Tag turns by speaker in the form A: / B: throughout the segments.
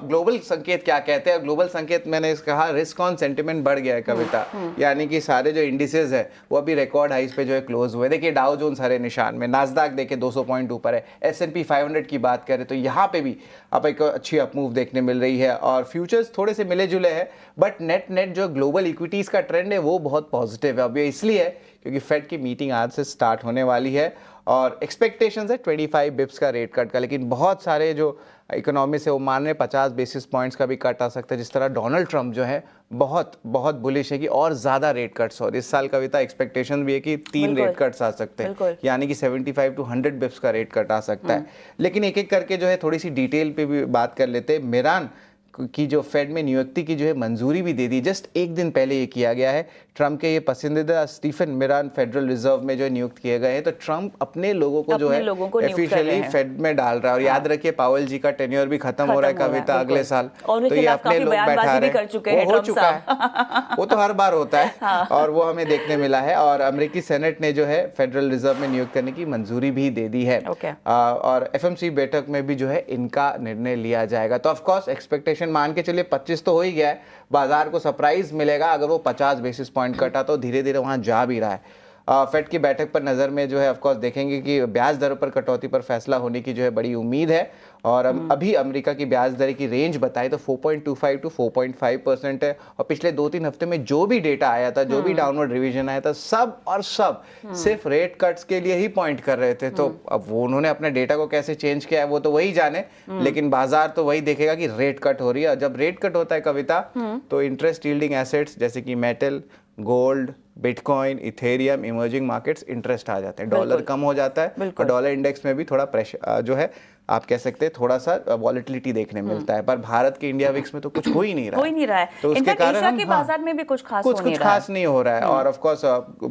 A: Global संकेत क्या कहते हैं? ग्लोबल संकेत मैंने कहा रिस्क ऑन सेंटिमेंट बढ़ गया है कविता, यानी कि सारे जो इंडिसेस है वो अभी रिकॉर्ड हाइस पे जो है क्लोज हुए। देखिए डाउ जोन्स हरे निशान में, नास्डैक देखिए 200 पॉइंट ऊपर है, S&P 500 की बात करें तो यहाँ पे भी आप एक अच्छी अपमूव देखने मिल रही है, और फ्यूचर्स थोड़े से मिले जुले हैं, बट नेट जो ग्लोबल इक्विटीज का ट्रेंड है वो बहुत पॉजिटिव है। अब ये इसलिए है क्योंकि फेड की मीटिंग आज से स्टार्ट होने वाली है और एक्सपेक्टेशंस है 25 बिप्स का रेट कट का, लेकिन बहुत सारे जो इकोनॉमिस्ट है वो मान रहे 50 बेसिस पॉइंट्स का भी कट आ सकता है। जिस तरह डोनाल्ड ट्रंप जो है बहुत बुलिश है कि और ज़्यादा रेट कट्स, और इस साल कविता एक्सपेक्टेशन भी है कि 3 रेट कट्स आ सकते हैं, यानी कि 75 to 100 बिप्स का रेट कट आ सकता है। लेकिन एक एक करके जो है थोड़ी सी डिटेल पे भी बात कर लेते हैं। मिरान की जो फेड में नियुक्ति की जो है मंजूरी भी दे दी, जस्ट एक दिन पहले ये किया गया है। ट्रंप के ये पसंदीदा स्टीफन मिरान फेडरल रिजर्व में जो नियुक्त किए गए हैं, तो ट्रंप अपने लोगों को जो है ऑफिशियली फेड में डाल रहा है। और याद रखिए पावेल जी का टेन्योर भी खत्म हो रहा है कविता अगले साल, तो ये अपने लोग बैठा रहे हैं, वो हो चुका है, वो तो हर बार होता है और वो हमें देखने मिला है। और अमेरिकी सेनेट ने जो है फेडरल रिजर्व में नियुक्त करने की मंजूरी भी दे दी है, और FMC बैठक में भी जो है इनका निर्णय लिया जाएगा। तो ऑफकोर्स एक्सपेक्टेशन मान के चलिए 25 तो हो ही गया है, बाजार को सरप्राइज मिलेगा अगर वो 50 बेसिस पॉइंट कटा, तो धीरे धीरे वहां जा भी रहा है। फेड की बैठक पर नजर में जो है ऑफकोर्स देखेंगे कि ब्याज दरों पर कटौती पर फैसला होने की जो है बड़ी उम्मीद है, और अभी अमेरिका की ब्याज दर की रेंज बताए तो 4.25 to 4.5% है। और पिछले 2-3 हफ्ते में जो भी डेटा आया था, जो भी डाउनवर्ड रिवीजन आया था, सब सिर्फ रेट कट्स के लिए ही पॉइंट कर रहे थे। तो अब वो उन्होंने अपने डेटा को कैसे चेंज किया है वो तो वही जाने, लेकिन बाजार तो वही देखेगा कि रेट कट हो रही है। जब रेट कट होता है कविता तो इंटरेस्ट यील्डिंग एसेट्स जैसे कि metal, gold, bitcoin, Ethereum, emerging markets interest आ जाते हैं, डॉलर कम हो जाता है, और डॉलर इंडेक्स में भी थोड़ा प्रेशर जो है आप कह सकते हैं थोड़ा सा वॉलेटिलिटी देखने मिलता है। पर भारत के इंडिया विक्स में तो कुछ हो ही नहीं रहा है, तो उसके कारण एशिया
B: के बाजार में भी कुछ खास
A: नहीं हो रहा है। और ऑफ कोर्स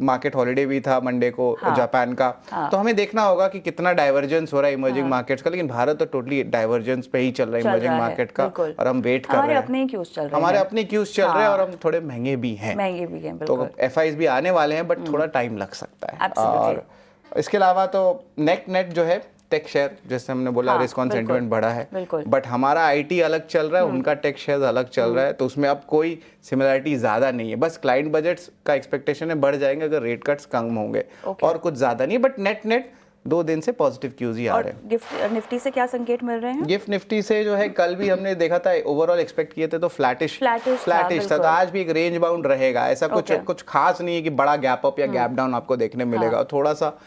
A: मार्केट हॉलिडे भी था मंडे को जापान का, तो हमें देखना होगा कि कितना डाइवर्जेंस हो रहा है इमर्जिंग मार्केट्स का। लेकिन भारत तो टोटली डाइवर्जेंस पे ही चल रहा है इमर्जिंग मार्केट का, और हम वेट कर रहे हैं, हमारे अपने क्यूज चल रहे हैं, और हम थोड़े महंगे भी हैं, तो FIs भी आने वाले हैं, बट थोड़ा टाइम लग सकता है। और इसके अलावा तो नेट जो है टेक शेयर, जैसे हमने बोला रिस्क ऑन सेंटिमेंट बढ़ा है, बट हमारा IT अलग चल रहा है, उनका टेक शेयर अलग चल रहा है, तो उसमें अब कोई सिमिलरिटी ज्यादा नहीं है। बस क्लाइंट बजट्स का एक्सपेक्टेशन है बढ़ जाएंगे अगर रेट कट्स कम होंगे, और कुछ ज्यादा नहीं। बट नेट 2 दिन से पॉजिटिव क्यूज ही आ रहे हैं।
B: गिफ्ट निफ्टी से क्या संकेत मिल रहे हैं?
A: गिफ्ट निफ्टी से जो है कल भी हमने देखा था, ओवरऑल एक्सपेक्ट किए थे तो फ्लैटिश था, तो आज भी एक रेंज बाउंड रहेगा। ऐसा कुछ खास नहीं है कि बड़ा गैप अप या गैप डाउन आपको देखने मिलेगा, थोड़ा सा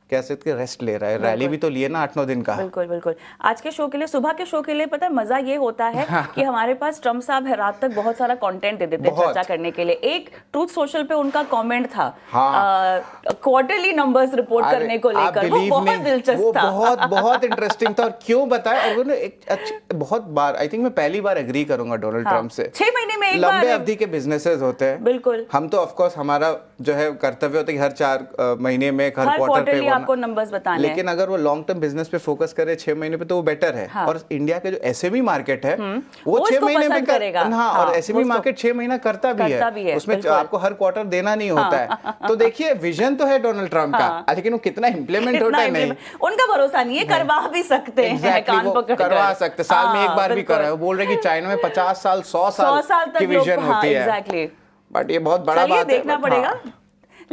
A: कैसे रेस्ट ले रहा है, रैली भी तो लिए ना 8-9 दिन का।
B: बिल्कुल। आज के शो के लिए, सुबह के शो के लिए पता है मजा ये होता है कि हमारे पास ट्रम्प साहब है रात तक बहुत सारा कंटेंट दे देते हैं चर्चा करने के लिए। एक ट्रूथ सोशल पे उनका कमेंट था क्वार्टरली नंबर्स रिपोर्ट करने को लेकर, वो बहुत दिलचस्प था,
A: बहुत इंटरेस्टिंग था। और क्यों बताया, और उन्होंने एक बहुत बार, आई थिंक मैं पहली बार एग्री करूंगा डोनाल्ड ट्रम्प से,
B: 6 महीने में एक
A: लंबे अवधि के बिजनेसेस होते हैं।
B: बिल्कुल,
A: हम तो ऑफकोर्स हमारा जो है कर्तव्य होता है कि हर 4 महीने में, हर क्वार्टर पे
B: आपको नंबर्स बताने,
A: लेकिन अगर वो लॉन्ग टर्म बिजनेस पे फोकस करे 6 महीने पे तो वो बेटर है। और इंडिया के जो SME मार्केट है वो 6 महीने में करेगा, और SME मार्केट 6 महीना करता भी है, उसमें आपको हर क्वार्टर देना नहीं होता है। तो देखिए विजन तो है डोनाल्ड ट्रम्प का, लेकिन वो कितना इंप्लीमेंट होता है नहीं,
B: उनका भरोसा नहीं है। करवा भी सकते हैं, कान पकड़
A: करवा सकते, साल में एक बार भी कर रहा है। वो बोल रहे कि चाइना में 50 साल 100 साल की विजन होती है, बट ये बहुत बड़ा बात है,
B: देखना पड़ेगा।